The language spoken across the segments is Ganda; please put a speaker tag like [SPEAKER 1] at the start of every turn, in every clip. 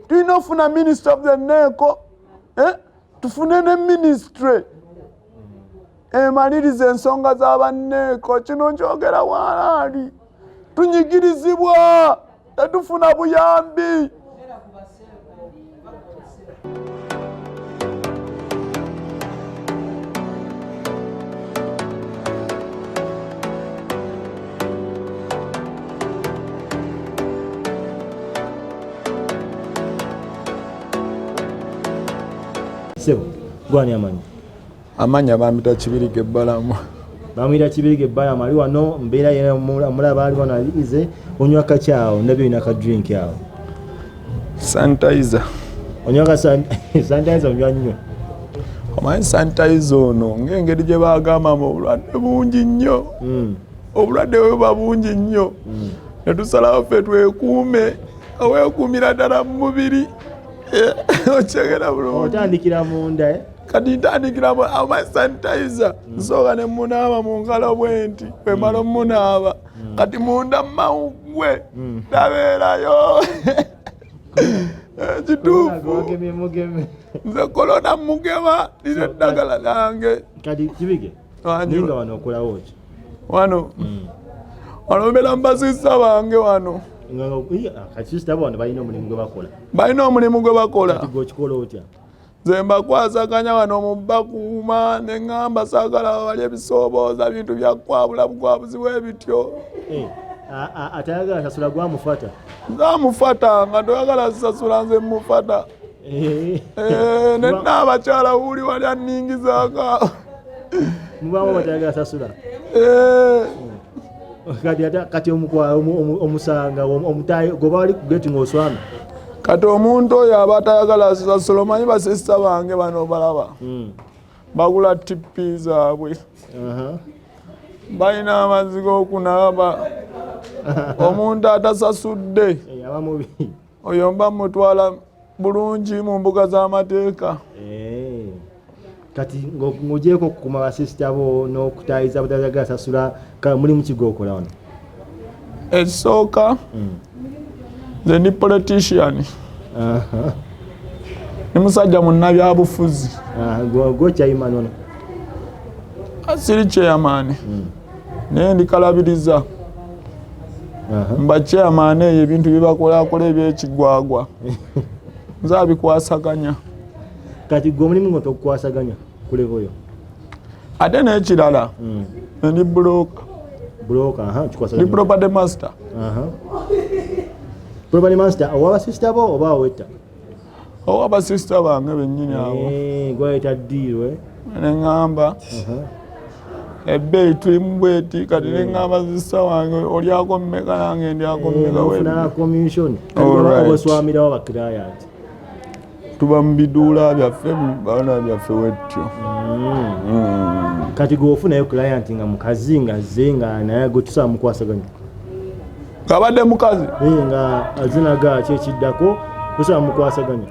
[SPEAKER 1] tulina ofuna minister of the NECO, tufune ne ministry emaliriza ensonga z'abanneeko. Kino nkyogera walaali, tunyigirizibwa, tetufuna buyambi.
[SPEAKER 2] Sebo, gwani amanyi?
[SPEAKER 1] Amanya bamita Kibirige Balamu.
[SPEAKER 2] Bamwita Kibirige Balamu ali wano mbeera yena mulaba ali wano alize onywa kachao nabyo ina ka drink yao.
[SPEAKER 1] Sanitizer.
[SPEAKER 2] Onywa ka sanitizer onywa nnyo.
[SPEAKER 1] Omanyi sanitizer ono ng'engeri gye baagamba mu obulwadde bungi nnyo. Obulwadde bwe buba bungi nnyo. Ne tusalawo ffe twekuume, aweekuumira ddala mu mubiri. Ochegera bulungi.
[SPEAKER 2] Otandikira munda
[SPEAKER 1] kati ntandikira sanitizer. Nsooka ne munaaba mu ngalo bwenti wemala omunaaba kati munda mawugwe tabeerayo. Kituufu nze kolona mugema lino eddagala lange.
[SPEAKER 2] Kati Kibirige ninga wano okolawo ki?
[SPEAKER 1] Wano mbeera mbasisa bange wano.
[SPEAKER 2] Kasisita bano balina omulimu gwe bakola.
[SPEAKER 1] Balina omulimu gwe bakola.
[SPEAKER 2] Kati gw'okikola otya?
[SPEAKER 1] Nze mbakwasaganya wano mu bakuuma ne ŋŋamba saagala bali ebisoobooza bintu bya kwabula bukwabuzi bwe bityo.
[SPEAKER 2] Atayagala sasula gwamufata?
[SPEAKER 1] Nzamufata nga toyagala sasula nze mufata. Ne n'abakyala wuli wali anningizaako.
[SPEAKER 2] Mubaamu batayagala sasula? Kati omusanga omutayi goba wali kugeti ng'oswami.
[SPEAKER 1] Kati omuntu oyo aba atayagala sasula, omanyi basisita bange bano balaba bagula tippi zaabwe, balina amazzi g'okunaaba. Omuntu atasasudde oyo mba mutwala bulungi mu mbuga z'amateeka.
[SPEAKER 2] Kati ng'ogyeko okukuma basisita bo n'okutayiza batayagala sasula, mulimu ki gw'okola wano?
[SPEAKER 1] Ekisooka nze ndi politician. Ni musajja munnabyabufuzi.
[SPEAKER 2] Gwe chairman wano?
[SPEAKER 1] Asiri chairman. Naye ndi kalabiriza. Mba chairman eyo ebintu byebakola eby'ekigwagwa. Nze abikwasaganya.
[SPEAKER 2] Kati gwe omulimu gwo tokukwasaganya kulevoyo?
[SPEAKER 1] Ate n'ekirala ndi broker.
[SPEAKER 2] Ndi
[SPEAKER 1] property master.
[SPEAKER 2] Property master ow'abasisita bo oba owetta?
[SPEAKER 1] Ow'abasisita bange bennyini abo.
[SPEAKER 2] Gwayita ddiirwe?
[SPEAKER 1] Ne ŋŋamba ebbeeyi tulimu bweti, kati ne ŋŋamba sisita wange olyako mmeka nange ndyako mmeka.
[SPEAKER 2] Ofuna commission obaswamirawo ba client?
[SPEAKER 1] Tuba mu biduula byaffe, mu baana byaffe wetyo.
[SPEAKER 2] Kati gw'ofunayo client nga mukazi nga azze nga naye gwe tusobola mukwasaganya?
[SPEAKER 1] Ng'abadde mukazi?
[SPEAKER 2] Nga azinaga ki ekiddako tusobola mukwasaganya?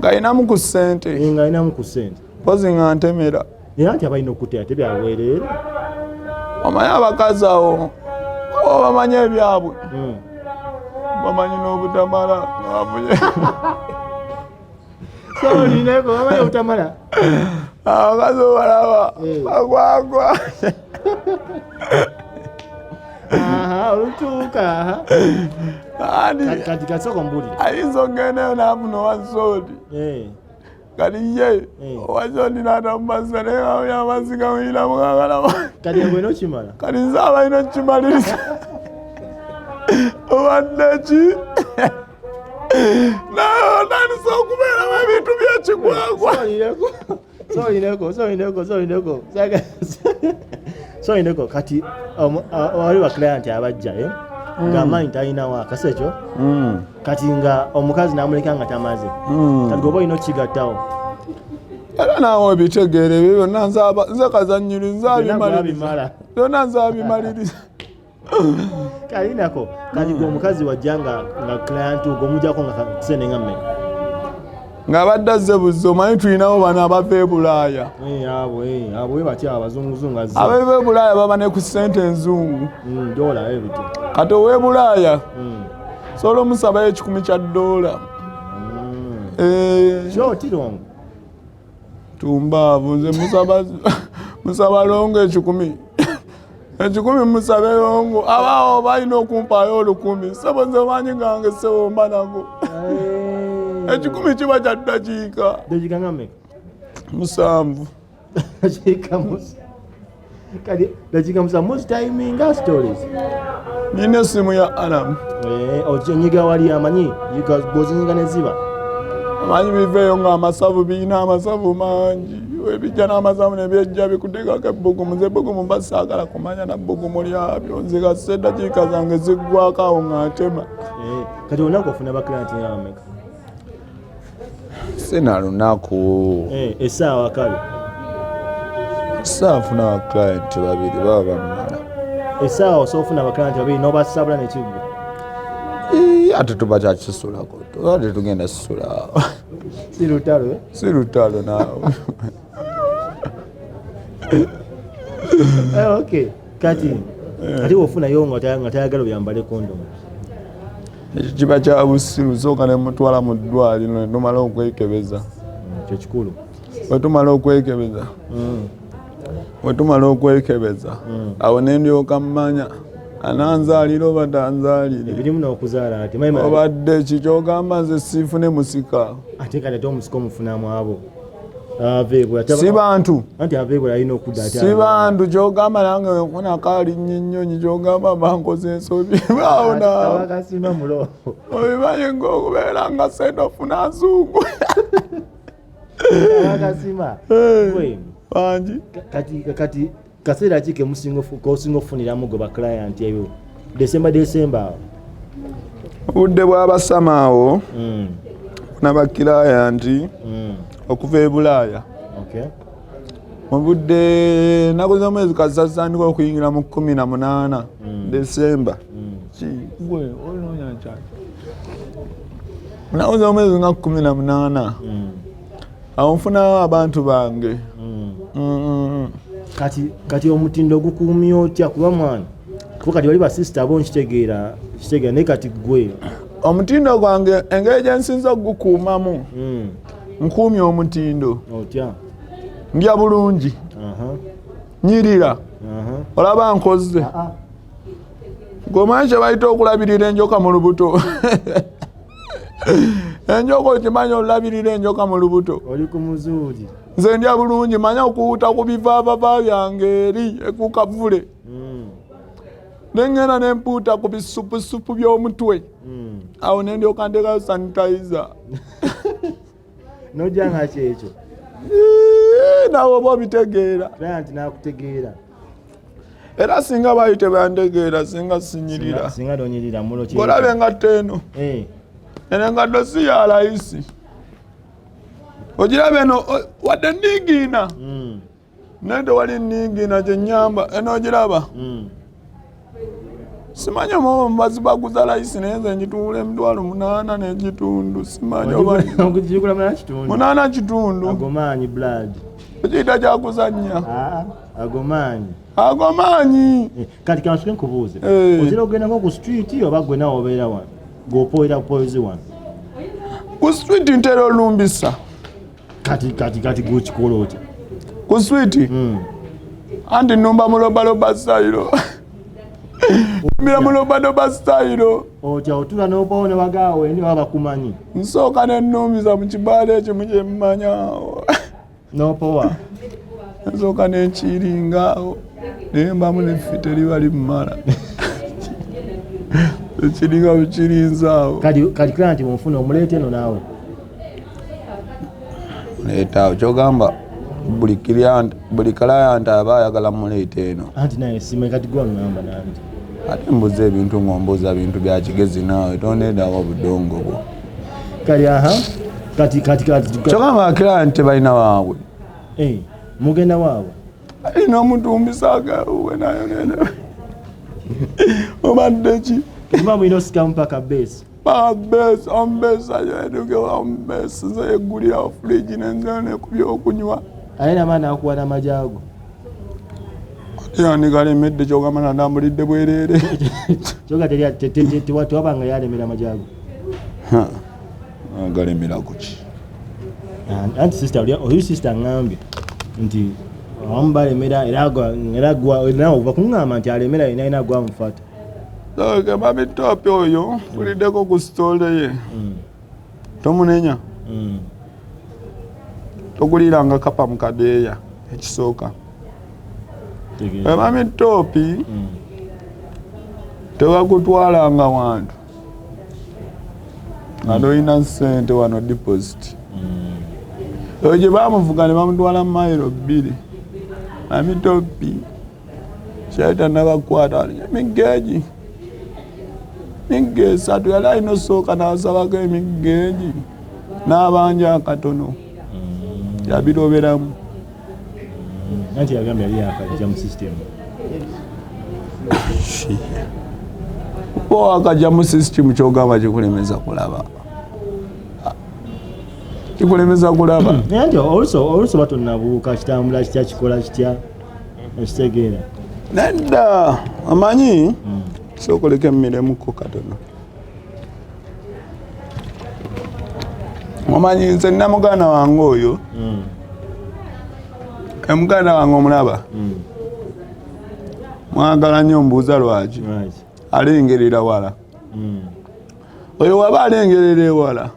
[SPEAKER 1] Ng'ayinamu ku ssente?
[SPEAKER 2] Ng'ayinamu ku ssente.
[SPEAKER 1] Mpozi nga ntemera.
[SPEAKER 2] Era nti abalina okutera tebyabwereere?
[SPEAKER 1] Omanyi abakazi awo bamanyi ebyabwe, bamanyi n'obutamala ng'afunye.
[SPEAKER 2] Olineko bamanyi obutamala?
[SPEAKER 1] Abakazi obalaba bagwagwa.
[SPEAKER 2] Olutuuka. Kati kasooka mbuulire.
[SPEAKER 1] Ayinza okgendayo n'afuna owasoodi. Kati ye owasoodi n'atamumazisa naye ngawunya amazzi gamuyina mukakalama.
[SPEAKER 2] Kati engwe n'okimala?
[SPEAKER 1] Kati nze abalina okukimaliriza. Obadde ki? Naye otandise okubeeramu ebintu by'ekigwagwa.
[SPEAKER 2] Soyineko kati wali wa client abajjayo ng'amaanyi talinawo akasa ekyo, kati nga omukazi n'amuleka nga tamaze, kati goba olina okigattawo?
[SPEAKER 1] Era naawe bitegeere ebyo byonna nze kazannyiri byonna nze abimaliriza.
[SPEAKER 2] Kalinako kati gwe omukazi wajja nga client g'omujjako nga kisene nga mmeka?
[SPEAKER 1] Ng'abadde azze buzzi, omanyi tulinawo bano abava e Bulaaya.
[SPEAKER 2] Abo batya abazunguzungu azze.
[SPEAKER 1] Abava e Bulaaya baba ne ku ssente enzungu.
[SPEAKER 2] Dola ebyo.
[SPEAKER 1] Kati ow'e Bulaaya sobola omusabayo $10,000.
[SPEAKER 2] Kyo tirongo.
[SPEAKER 1] Tumbavu nze musaba longo ekikumi. Ekikumi musabe longo abaawo balina okumpaayo 1000 sebo nze manyi gange sebo mbanago. Ekikumi kiba kya ddakiika.
[SPEAKER 2] Dakiika ngammeka?
[SPEAKER 1] 7.
[SPEAKER 2] Dakiika musa. Kati dakiika musa muzi timing nga stories.
[SPEAKER 1] Nina essimu ya alarm.
[SPEAKER 2] Okinyiga wali amanyi bw'ozinyiga ne ziba.
[SPEAKER 1] Amanyi biveeyo ng'amasavu birina amasavu mangi. Ebijja n'amasavu ne byejja bikuteekako ebbugumu. Nze ebbugumu mba saagala kumanya na bbugumu lyabyo. Nze kase eddakiika zange ziggwako awo ng'atema.
[SPEAKER 2] Kati olunaku ofuna bakirayinti abameka?
[SPEAKER 1] Sina lunaku.
[SPEAKER 2] Essaawa kale?
[SPEAKER 1] Essaawa nfuna bakirayinti 2 baba bamala. Essaawa
[SPEAKER 2] osobola ofuna bakirayinti 2 n'obasabula n'ekigwo?
[SPEAKER 1] Ate tuba kyakisulako. Ate tugenda sisula.
[SPEAKER 2] Si lutalo?
[SPEAKER 1] Si lutalo naawe.
[SPEAKER 2] Okay. Kati wofunayo nga tayagala oyambale kondomu.
[SPEAKER 1] Kiba kya busiru sooka ne mutwala mu ddwaliro ne tumala okwekebeza.
[SPEAKER 2] Kyo kikulu.
[SPEAKER 1] Wetumala okwekebeza. Awo ne ndyoka mmanya ananzaalira oba tanzaalire.
[SPEAKER 2] Ebirimu n'okuzaala ati
[SPEAKER 1] obadde kikyogamba nze siifune musika.
[SPEAKER 2] Ate kati ate omusika omufunamu abo.
[SPEAKER 1] Si bantu.
[SPEAKER 2] Anti aveebula alina okudda ate.
[SPEAKER 1] Si bantu kyogamba nange wenfuna kaali nnyinnyonyi kyogamba bankoze ensobi.
[SPEAKER 2] Abakasima mulo.
[SPEAKER 1] Obimanyi ng'okubeera nga sente ofuna nsuugu.
[SPEAKER 2] Abakasima.
[SPEAKER 1] Bangi.
[SPEAKER 2] Kati kaseera ki kosinga okufuniramu gwe bakirayinti ebyo? Desemba.
[SPEAKER 1] Obudde bw'abasama awo n'abakirayinti okuva e Bulaaya. Mu budde nakoze omwezi kasasandika okuyingira mu 18 Desemba. Nakoze omwezi nga 18 awo nfunawo abantu bange.
[SPEAKER 2] Kati omutindo gukuumya otya kuba mwana? Kuba kati bali basisita abo nkitegeera naye kati gwe.
[SPEAKER 1] Omutindo gwange engeri gye nsinza okugukuumamu nkuumya omutindo.
[SPEAKER 2] Otya?
[SPEAKER 1] Ndya bulungi. Nyirira. Olaba nkoze. Gwomanyi kye bayita okulabirira enjoka mu lubuto. Enjoka okimanyi olabirira enjoka mu lubuto.
[SPEAKER 2] Oli ku muzuuli.
[SPEAKER 1] Nze ndya bulungi manya okuwuta ku bivaavava byange eri ekukavule. Nengenda nempuuta ku bisupusupu by'omutwe. Awo ne ndyoka nteekayo sanitizer.
[SPEAKER 2] Nojja nga kyekyo.
[SPEAKER 1] Naawe oba obitegeera.
[SPEAKER 2] Client n'akutegeera.
[SPEAKER 1] Era singa baali tebantegeera singa sinyirira.
[SPEAKER 2] Singa tonyirira mulo ki?
[SPEAKER 1] Olabe engatto eno. Eno engatto si ya layisi. Ogirabe eno wadde nniigiina. Naye tewali nniigiina kye nnyamba. Eno ogiraba? Simanyi oba mubazi baguza layisi naye nze ngituula $8 n'ekitundu. Simanyi oba 8 kitundu.
[SPEAKER 2] Agomaanyi blood.
[SPEAKER 1] Ekiyita kyakuzannya. Agomaanyi.
[SPEAKER 2] Kati kansuke nkubuuze. Ozira ogendako ku street oba gwe nawe obeera wano? G'opoera bupoezi wano?
[SPEAKER 1] Ku street ntera olumbisa.
[SPEAKER 2] Kati gwekikola otya?
[SPEAKER 1] Ku street? Anti nnumba mulobaloba style. Mbira mulobaloba style.
[SPEAKER 2] Otya otula n'obawo ne bagaawo eni baba bakumanyi?
[SPEAKER 1] Nsooka ne nnumbiza mu kibaala ekimu kye mmanya.
[SPEAKER 2] N'opowa?
[SPEAKER 1] Nsooka ne nkiringa awo. Naye mbamu n'effite liba limmala. Ekiringa bukirinza awo.
[SPEAKER 2] Kati client bw'onfuna omuleeta eno naawe?
[SPEAKER 1] Leeta awo kyogamba buli client aba ayagala muleeta eno.
[SPEAKER 2] Anti naye simanyi kati gwe onamba nange.
[SPEAKER 1] Ate mbuza ebintu ng'ombuuza bintu bya kigezi naawe tonneedawo budongo bwo.
[SPEAKER 2] Kati
[SPEAKER 1] kyogamba client balina waabwe.
[SPEAKER 2] Mugenda waabwe?
[SPEAKER 1] Alina omutumbisa agawe nayo nene. Obadde ki?
[SPEAKER 2] Kima mwino sikamu paka base.
[SPEAKER 1] Base, ombesa yeduke wa ombesa. Nze yeggulira fridge nenzane ku byokunywa.
[SPEAKER 2] Alina maana akuwa na majago.
[SPEAKER 1] Yani kalemedde kyogamba nandambulidde bwereere.
[SPEAKER 2] Kyoga tewabanga yalemera majago.
[SPEAKER 1] galemera kuki
[SPEAKER 2] anti sister ngambye nti awamu balemera era ova kuŋŋamba nti alemera yena alina gwamufata
[SPEAKER 1] ke mami Topi oyo puliddeko ku sitole ye tomunenya toguliranga kapa mu kadeeya ekisooka mami Topi tewakutwalanga wantu nga toyina ssente wano deposit oyo gye bamuvuga ne bamutwala mayiro 2 mami Topi kyaita nabakwata emigeegi migga 3 yali alina osooka n'asabako emigeegi n'abanja akatono yabiroberamu
[SPEAKER 2] anti yagambye yali yakajja mu system
[SPEAKER 1] akajja mu system kyogamba kikulemeza kulaba
[SPEAKER 2] anti oluso batonabuuka kitambula kitya kikola kitya ekitegeera
[SPEAKER 1] nedda amanyi sokoleka emiremuko katono omanyi nze nina muganda wange oyo muganda wange omulaba mwagala nnyo mbuuza lwaki alengerera wala oyo waba alengerera ewala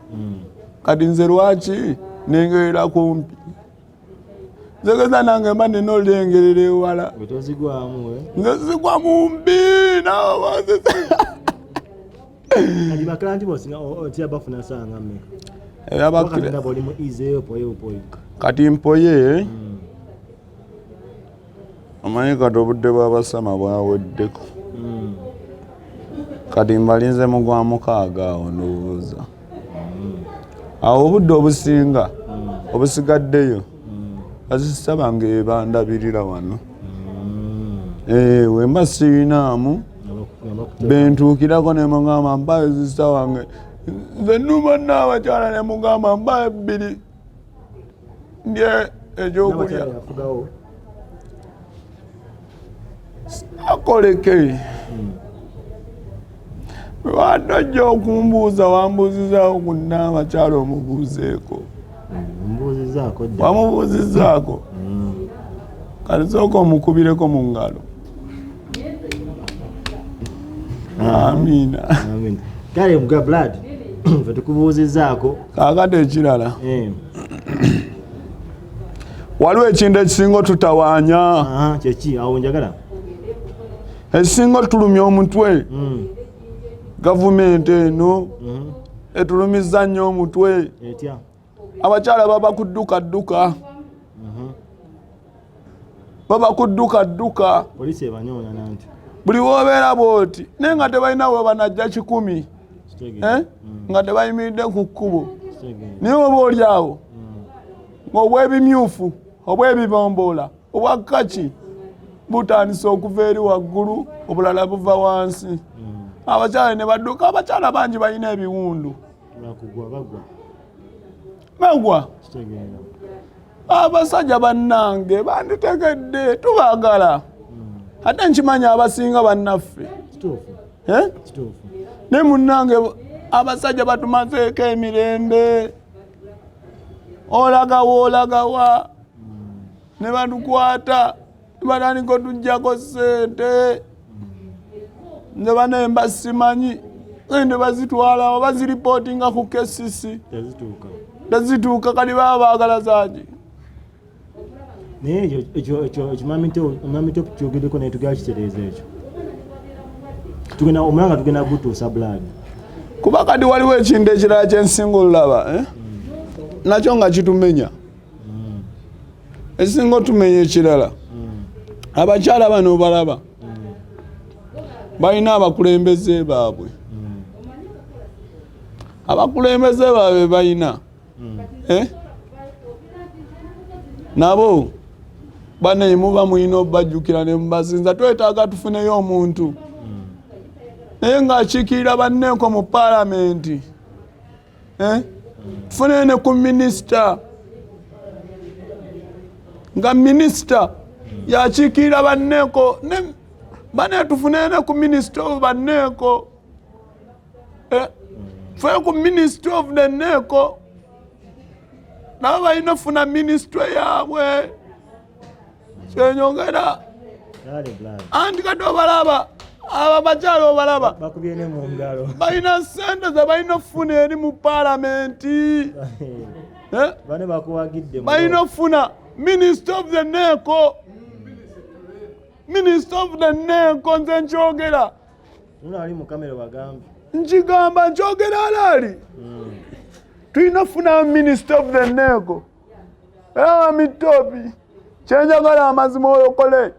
[SPEAKER 1] kati nze lwaki nengerera kumpi zegeza nange mba nina olengerera ewala nze zigwa mumbi kati mpoye omanyi kati obudde bw'abasama bwaweddeko kati mbalinze mu gwa 6 awo ndowooza awo obudde obusinga obusigaddeyo bazisaba nga ebandabirira wano wemba sirinaamu bentuukirako ne mugamba mbaye zisa wange nze nnuma n'abakyala ne mugamba mbaye 2 ndye ekyokulya akoleke wadojja okumbuuza wambuuzizaawo ku n'abakyala omubuuzeeko wamubuuzizaako kati sooka omukubireko mu ngalo amina
[SPEAKER 2] kale mga blood fetukubuuzizaako
[SPEAKER 1] kaakati ekirala waliwo ekintu ekisinga tutawaanya
[SPEAKER 2] kyeki awo njagala
[SPEAKER 1] ekisinga tulumya omutwe gavumenti eno etulumiza nnyo omutwe abakyala baba kudduka
[SPEAKER 2] polisi ebanyoona nanti
[SPEAKER 1] buli wobeera bwoti naye nga tebalina we banajja 10 nga tebayimiridde ku kkubo naye oba oli awo ng'obwebimyufu obwebibomboola obwakaki butandisa okuva eri waggulu obulala buva wansi abakyala ne badduka abakyala bangi balina ebiwundu bagwa abasajja bannange banditegedde tubaagala ate nkimanya abasinga bannaffe naye munnange abasajja batumazeeko emirembe olagawa ne batukwata ne batandika otuggyako ssente nze banemba simanyi ende bazitwalawo baziripootinga ku KCC tezituuka kali baba baagala zaaki
[SPEAKER 2] naye ekimami kyogedeko naye tugala kitereeza ekyo omulanga tugenda gutuusa blood
[SPEAKER 1] kuba kati waliwo ekintu ekirala kyensinga olulaba nakyo nga kitumenya ekisinga otumenya ekirala abakyala bano balaba balina abakulembeze baabwe balina nabo bane muba mulina obajjukira ne mubazinza twetaaga tufuneyo omuntu naye ng'akiikirira banneeko mu paalamenti tufuneyo ne ku minisita nga minisita yakiikirira banneeko bane tufuneyo ne ku minisita obo banneeko ffe ku ministry of the NECO nabo balina ofuna ministry yaabwe kyenyongera anti kati obalaba abakyala obalaba
[SPEAKER 2] bakubye ne mu ngalo
[SPEAKER 1] balina ssente ze balina ofuna eri mu paalamenti
[SPEAKER 2] bane bakuwagidde
[SPEAKER 1] balina ofuna minister of the NECO nze nkyogera
[SPEAKER 2] ali mu kamera bagambye
[SPEAKER 1] nkigamba nkyogera alaali tulina ofuna minister of the NECO era mitoopi kyenjagala amazima olokole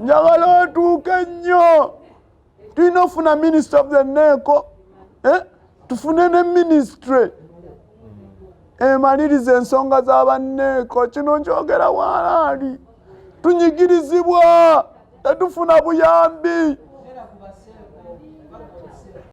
[SPEAKER 1] njagala otuuke nnyo tulina ofuna minister of the NECO tufune ne ministry emaliriza ensonga z'abanneeko kino nkyogera waalaali tunyigirizibwa tetufuna buyambi